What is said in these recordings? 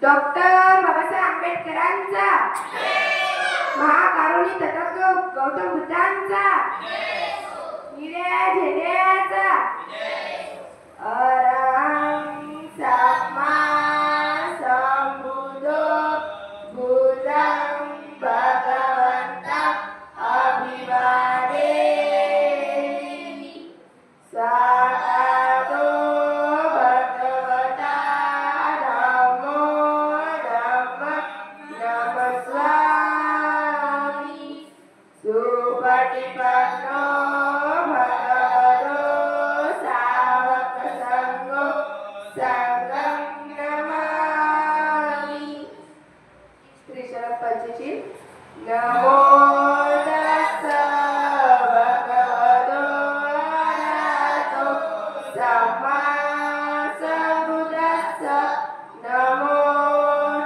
Doctor Babasaheb आंबेडकरांचा, महाकारुणी तथागत गौतम बुद्धांचा, निळ्या झेंड्याचा, अरहं सम्मा संबुद्धो बुद्धं भगवन्तं अभिवादेमि। स्वागतो भगवता धम्मो धम्मं नमस्वामि। सुपटिपन्नो भगवतो सावकसंघो संघं नमामि। श्री शरद पंचशील। नमो तस्सः भगवतो अरहतो सम्मा सम्बुद्धस्सः। नमो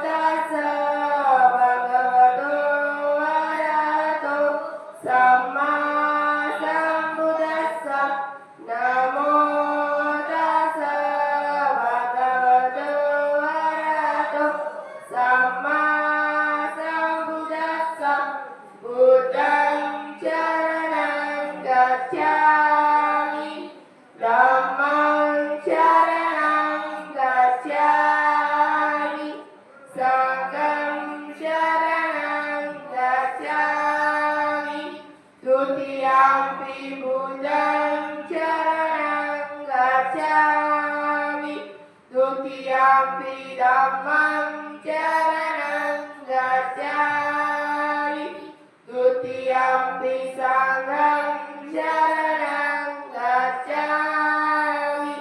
तस्सः भगवतो अरहतो सम्मा सम्बुद्धस्सः। नमो तस्सः भगवतो अरहतो सम्मा सम्बुद्धस्सः। बुद्धं शरणं गच्छामि, धम्मं शरणं गच्छामि, संघं शरणं गच्छामि। द्वितीयम्पि बुद्धं शरणं गच्छामि, द्वितीयम्पि धम्मं शरणं गच्छामि, द्वितीयम्पि संघं शरणं गच्छामि,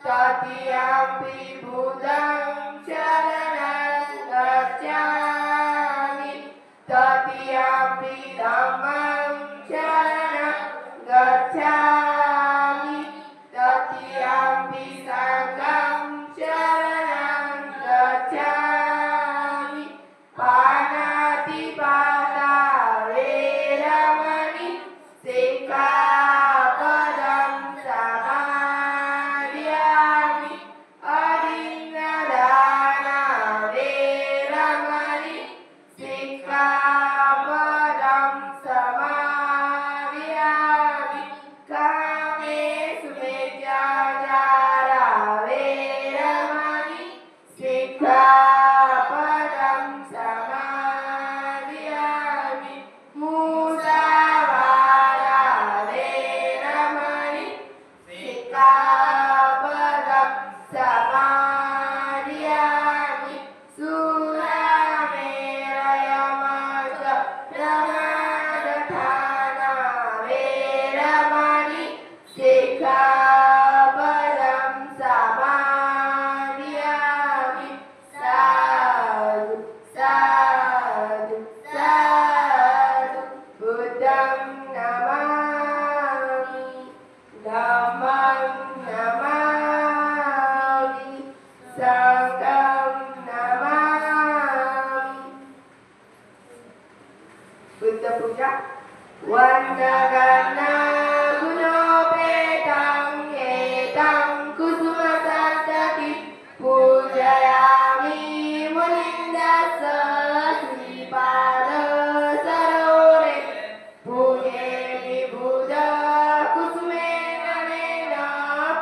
तृतीयम्पि बुद्धं शरणं गच्छामि, तृतीयम्पि धम्मं शरणं गच्छामि, तृतीयम्पि संघं शरणं गच्छामि। पाणातिपाता वेरमणि सिक्खापदं समादियामि। अदिन्नदाना वेरमणि सिक्खापदं समादियामि। कामेषु मिथ्याचारा वेरमणि सिक्खापदं समादियामि। मुसावादा वेरमणि सिक्खापदं समादियामि। सुरामेरयमच प्रमादठाना वेरमणि सिक्खापदं समादियामि। साधु साधु साधु। बुद्धं नमामि, धम्मं नमामि, संघं नमामि। बुद्ध पूजा। वन्दगन्ना गुणोपेतं एतं कुसुमसन्ततिं पूजयामि। मुनिन्दस्स श्रीपादसरोवरे पूजेमि बुध कुसुमेन मेन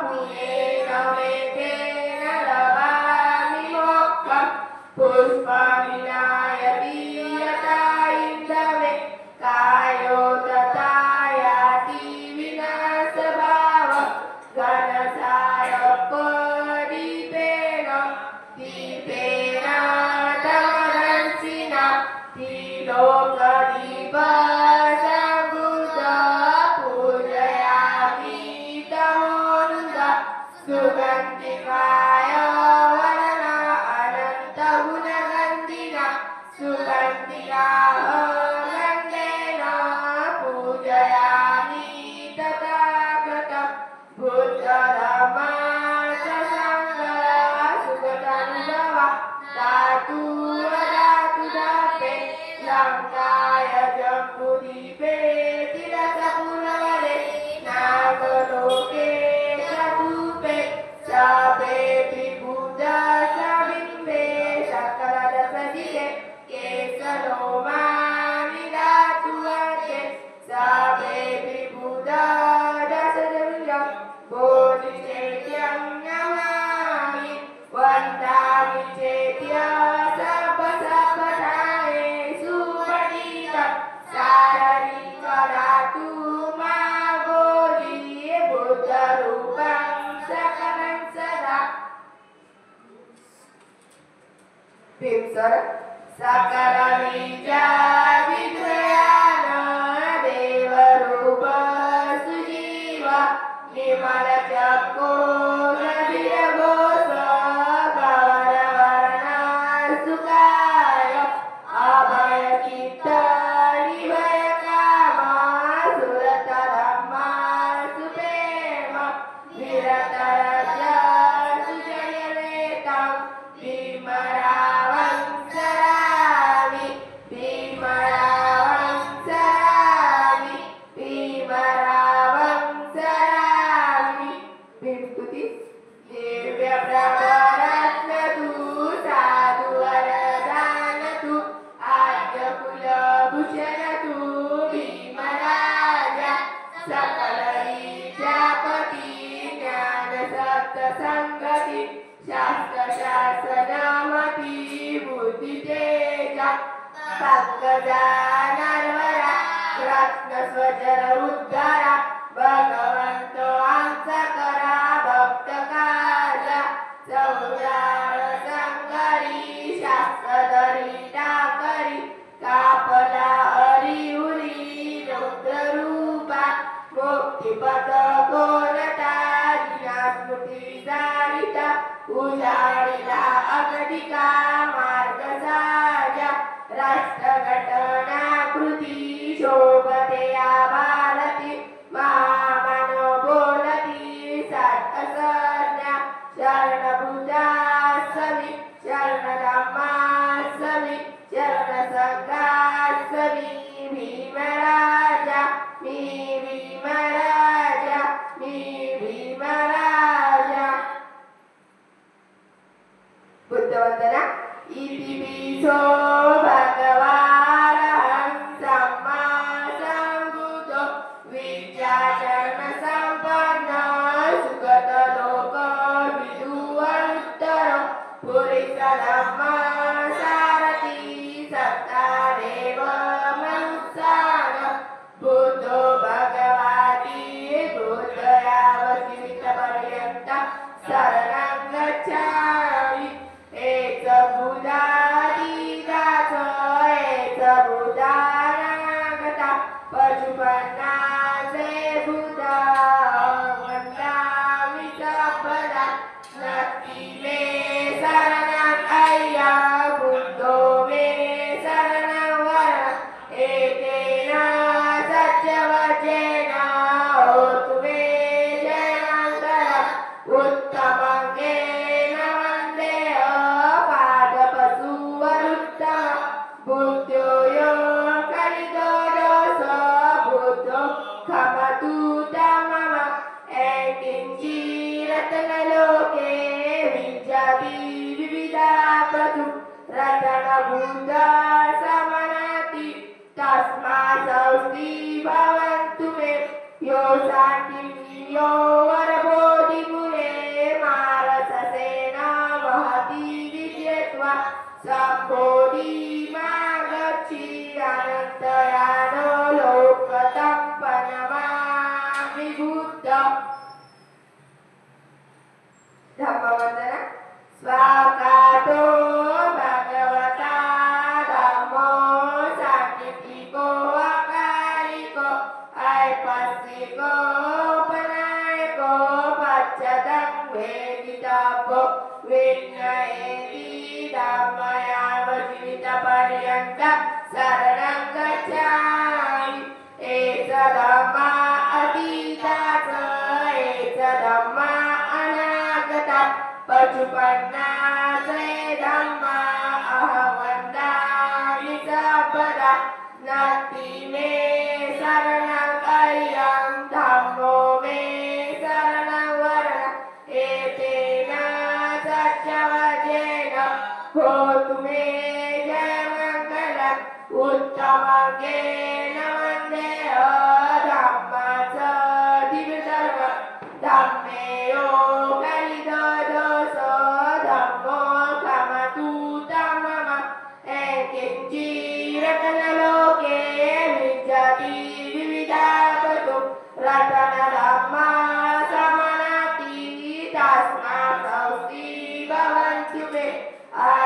पुण्येन मेघेन लभामि मोक्षं। पुष्पविनायति यथा इन्दवे कायो तथा याति विनाशभाव। घनसारपदीपेन दीपेन तमदर्शिना त्रिलोकदीपसंबुद्ध पूजयामि तमोनुदा। सुगन्धिकाय वदन अनन्तगुणगन्धिना सुगन्धिकाः गन्धेन पूजयामि तथागतं। बुद्धधम्मः संघः सुगतानुभवा दातु वदातु दापे लङ्काय जम्बुद्वीपे तिलकपुरवरे नागलोके चतुपे सापेऽपि बुद्धस्य बिम्बे भीमसर सकल बीजा विद्रयान देवरूप सुजीव निर्मल चक्को संगती शास्त्र शासनामती बुद्धी तेजा पंकजा नरवरा रत्न स्वजर उद्धारा भगवंत आमचा करा भक्त काजा चौदार संगरी शास्त्र धरी टाकरी कापला हरी उरी रुद्र रूपा मुक्तिपद कोणता स्मृती जाणिता उजाडीला अगतिका मार्ग साजा राष्ट्रघटना कृती शोभते या भारती महामानव बोलती साठसज्ञा शरणभुजासवी शरणधम्मासवी शरणसंघासवी भीमराजा मी भीमराजा मी भीमराजा बुद्धवंदना इति पिसो भगवान् सम्मा सम्बुद्धो विद्याचरण संपन्न सुगत लोक विदुवंतर पुरुष धम्म सारथी सत्तादेव मनुष्यान बुद्धो भगवाती बुद्धयावतीत पर्यंत शरणं गच्छामि एच बुधादिदास एच बुधानागता पशुपन्नासे बुधा वन्दामि सर्वदा नक्ति मे शरणं अय्या बुद्धो मे शरणं वर एतेन सत्यवचेन होतु मे जयमङ्गल उत्तमं ज्ञेन वन्देह पादपशुवरुत्तम बुद्धो यो कलितो दोष बुद्धो खमतु मम एकिञ्चिरत्नलोके विद्यापि विविधा प्रतु रत्नबुद्धा समनाति तस्मात् स्वस्ति भवन्तु मे यो शान्तिं यो वरबोधिपुरे मारससेन महती विद्येत्वा सम्बोधिमागच्छि अनन्तयानो लोकतं प्रणमामि बुद्ध धम्मवन्दना स्वाकातो भगवता धम्मो साङ्केतिको अकालिको ऐपस्सिको पनायको पश्चादं वेदितव्यो विज्ञयेति धम्मयावजीवितपर्यन्त शरणं गच्छामि एष धम्मा अतीतात् एष धम्मा अनागता पशुपन्नासे धम्मा अहं वन्दामि सर्वदा नक्ति मे शरणं अय्यं धम्मो मे शरणं वरण एतेन सत्यवचेन होतु मे जयमङ्गलम् उत्तमं ज्ञेन वन्देह धम्माच दिव्यधर्म धम्मे यो कलितो दोष धम्मो खमतु मम एकिञ्चिरत्नलोके विद्यापि विविधा प्रतु रत्नधम्मा समनाति तस्मात् स्वस्ति भवन्तु मे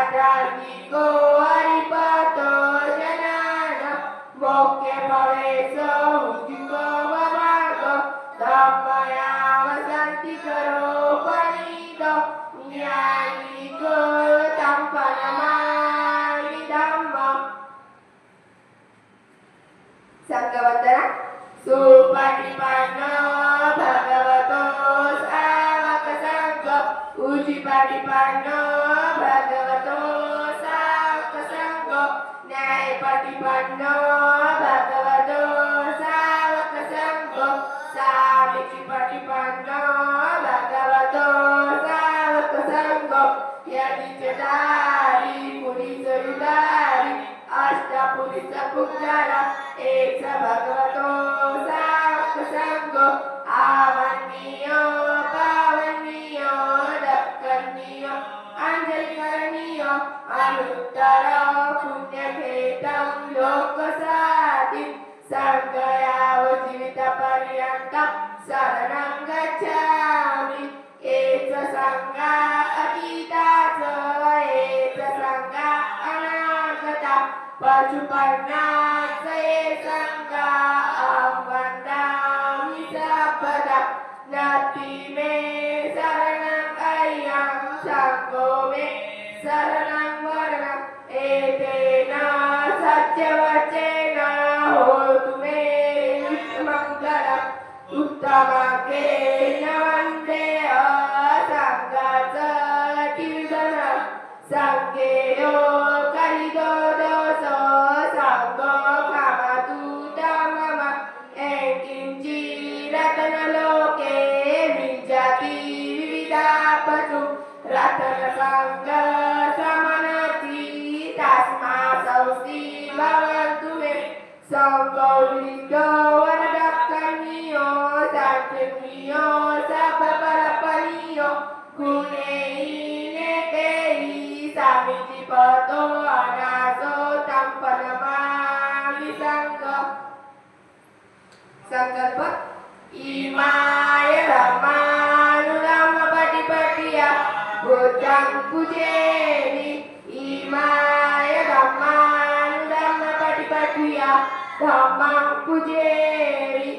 राजाधिको हरिपतो जनान मोक्ष भवेशो उचितो भवार्गो धम्मया वसन्ति करो पनितो न्यायिको तम्पनमानि धम्मम् संघवंदना सुपटिपन्नो भगवतो सावक संघ उचिपटिपन्नो भगवतो सावक संघ न्यायपटिपन्नो भगवतो सावक संघ सामीचिपटिपन्नो भगवतो सावक संघ यदिचतारि पुरीसयुतारि अष्टपुरीस पुंजरा एक भगवतो सावक संघ आवन्नियो पावन्नियो दक्कन्नियो अंजलिकरणियो अनुत्तर पुण्यखेतं लोकसाति संगयाव जीवितपर्यन्तं शरणं गच्छामि एष संगा अतीताच एष संगा अनागता पशुपर्णाच ये संगा वन्दामि सर्वदा नति मे शरणं अयं संगो मे शरणं वरणम् एतेन सत्यवचेन होतु मे मङ्गलम् उत्तमज्ञेन वन्दे असङ्गाच कीर्तनम् संज्ञेयो कलिदो दोषो संगो कामतु मम एकिञ्चिरतनलोके विजति विविधा पशु रतनसङ्ग समनति तस्मात्सौस्ति भवन्तु मे संगौलिको वरदक्कन्नियो सत्त्वनियो सबपरपनियो गुणेनेकेहि सामीचिपतो अनासो तम्पनमामि संघ संकल्प इमाय धम्मानुधम्मपटिपटिया बुद्धं पूजेमि इमाय धम्मानुधम्मपटिपटिया धम्मं पूजेमि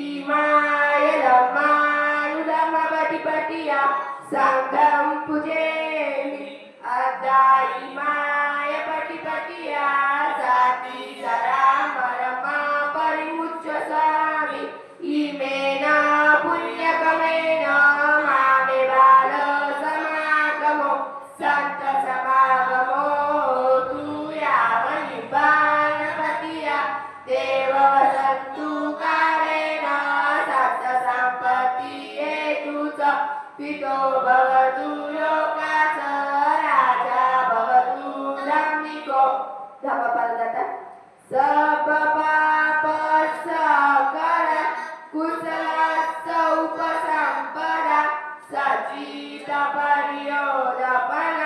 इमाय धम्मानुधम्मपटिपटिया संघं पूजेमि अद्धा इमाय पटिपटिया साति सरामरमा परिमुच्यसामि इमेन पुण्यकमेन मामे बाल समागमो सन्त समागमो तु यावनिब्बानपतिया देव वसन्तु कालेन सप्त सम्पत्ति हेतु च पितो भवतु लोकाच राजा भवतु धार्मिको धम्मपददाता सबपाप सकल कुशलस्य उपसम्पदा सचित परियोदपन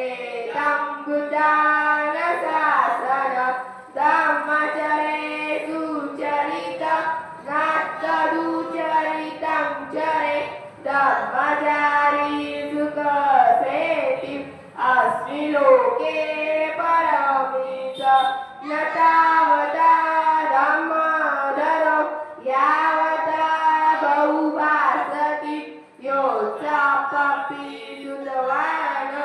एतं बुद्धान शासन धम्मचरे सुचरित नात्तदुचरितं चरे धम्मचारी सुखसेति अस्मि लोके परमेश न तावता धम्मधरो यावता बहुभासति यो चापपि सुतवान्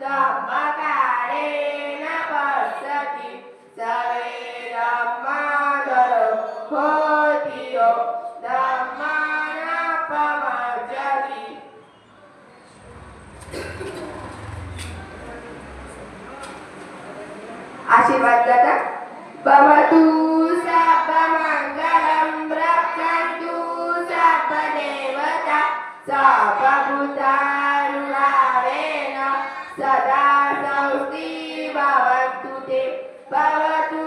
धम्मकारेण पश्यति सर्वे धम्मधरो होति यो धम्मानापमर्जति आशीर्वाददाता भवतु सर्वमङ्गलं रक्षन्तु सर्वदेवता सर्वभूतानुभावेन सदा स्वस्ति भवन्तु ते भवतु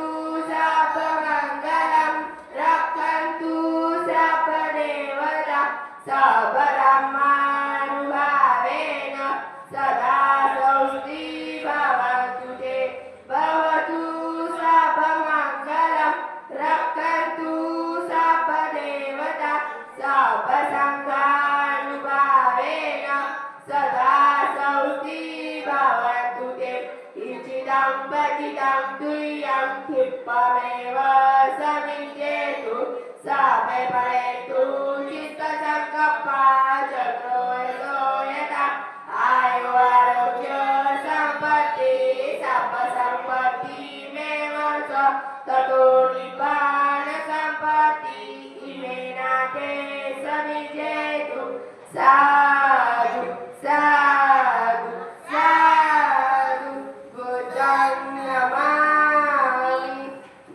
सर्वमङ्गलं रक्षन्तु सर्वदेवता सर्वब्रह्मानुभावेन सदा स्वस्ति भवन्तु ते भवतु सर्वमङ्गलं रक्षन्तु सर्वदेवता सर्वसङ्घानुभावेन सदा स्वस्ति भवन्तु ते पतितं पतितं तुय्यं क्षिप्तमेव समिञ्जेतु सा मे फलेतु चित्तसङ्कप्पा चक्रो यतो यथा आयु आरोग्य सम्पत्ति सर्वसम्पत्ति मे वर्ष ततो निब्बाण सम्पत्ति इमे नाथे समिञ्जेतु साधु साधु साधु बुद्धं नमामि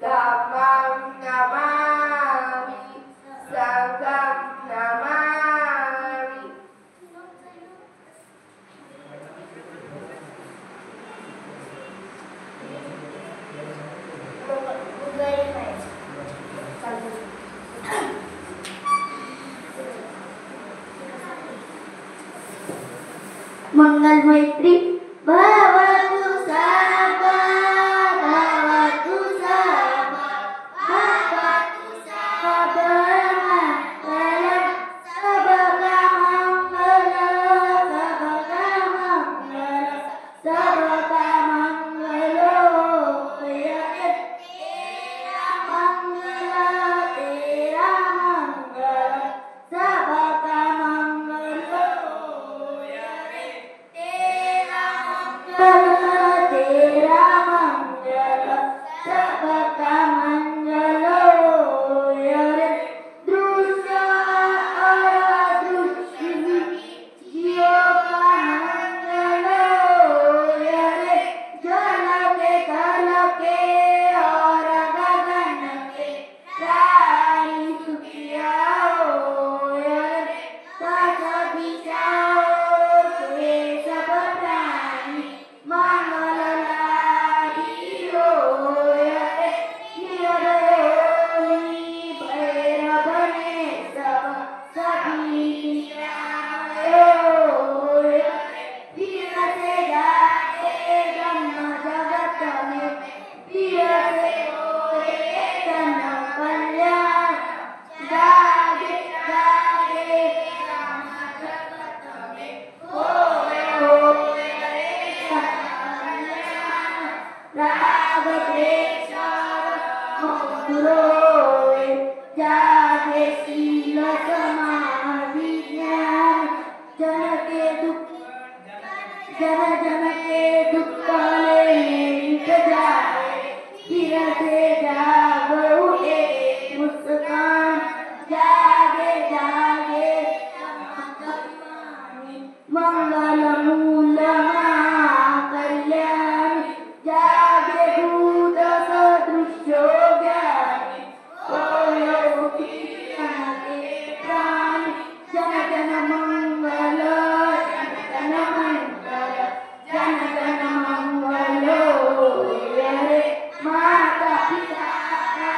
धम्मं नमामि संघं नमामि मंगल मैत्री भवतु सर्वा भवतु सर्वा भवतु सर्वा मंगलम सबका मंगल सबका मंगल सबका मंगलो तेरा मंगल सबका मंगलो तेरा मंगल सबका मंगलो रे दृश्य और अदृश्य जीवों का मंगलो रे जल के थल के और गगन के प्राणी सुखिया रे सत दिशाओं के सब प्राणी मंगल लागी हो रे निरयोगी भैरव ने सब सभी हो रे धीर से जाए ब्रह्म जगत में धीर से होए जन्म कल्याण जागे जागे ब्रह्म जगत में होए होए राग द्वेष मोह जागे शील समाधि ज्ञान जन के दुख ले मिट जाए धीरे से जाग उठे मुस्कान जागे जागे मंगल मूल कल्याण जागे भूत सदृश्यो ज्ञानी योगी प्राण जन जन मंगल जन मंगल जन जन मंगलो रे माता पिता का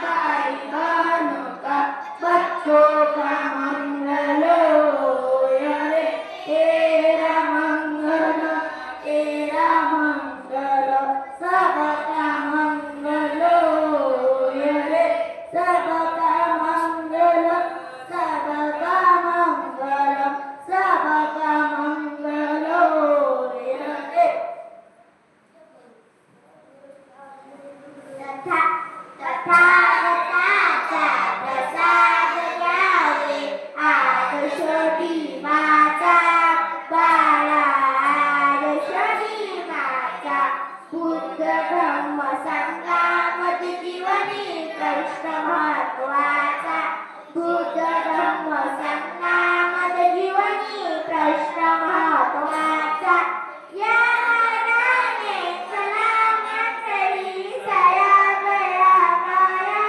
भाई बहनों का बच्चों का मंगलो रे तेरा मंगल सबका मंगलो रे सबका मंगल सबका मंगल सबका मंगलो रे तथा तथागताचा प्रसाद घ्यावे आज छोटी माता बाळा आज छोटी माता बुद्ध धम्म संघामध्ये जीवनी कृष्ण महत्वाचा बुद्ध धम्म संघामध्ये जीवनी कृष्ण महत्वाचा या मानाने चला मंडळी सया गया माया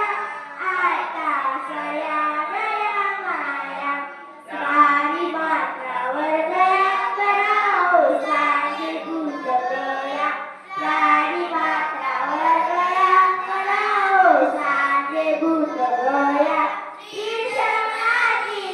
आता सया गया माया सारी मात्रावर गया कराओ सांगे बुद्ध गया सारी मात्रावर गया कराओ सांगे बुद्ध गया ईश माझी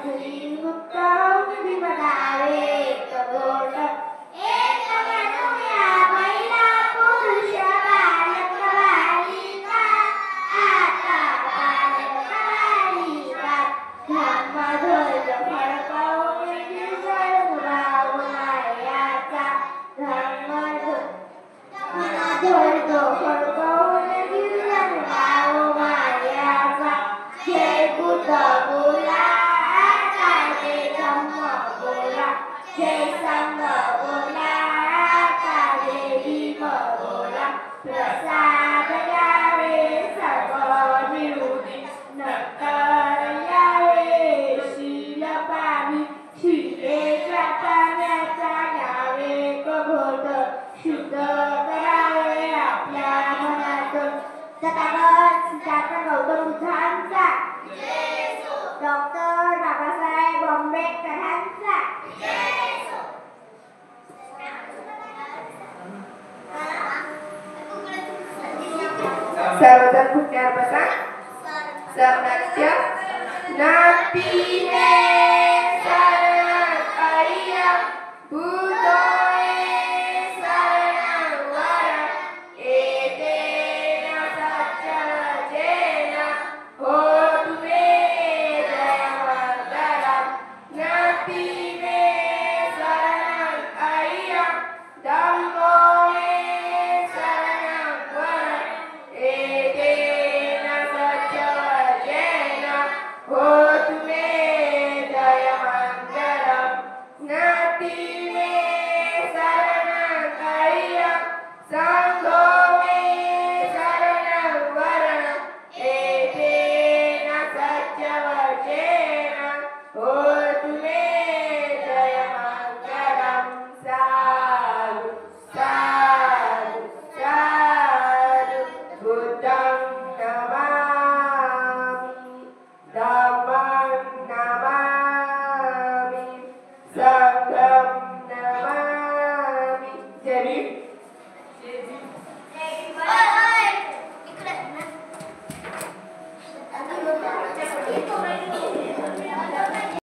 मुक्त विमदावे कबोट एक म्हणूया महिला पुरुष बालक बालिका आता बालक बालिका धर्मध्वज फडकवून गिरगळ मायाचा धर्मध्वज फडकवून गिरगळ मायाचा जय बुद्ध बोला आता जय धम्म बोला जय संघ बोला आता जय भीम बोला प्रसाद द्यावे सर्व मिळून नंतर यावे शील पाणी शिलेच्या पाण्याचा घ्यावे कघोट शुद्ध करावे आपल्या मनातून तथागत सिद्धार्थ गौतम बुद्धांचा डॉक्टर बाबासाहेब आंबेडकरांचा सर्वजण खुर्च्यावर बसा. सर्वनाट्य नाती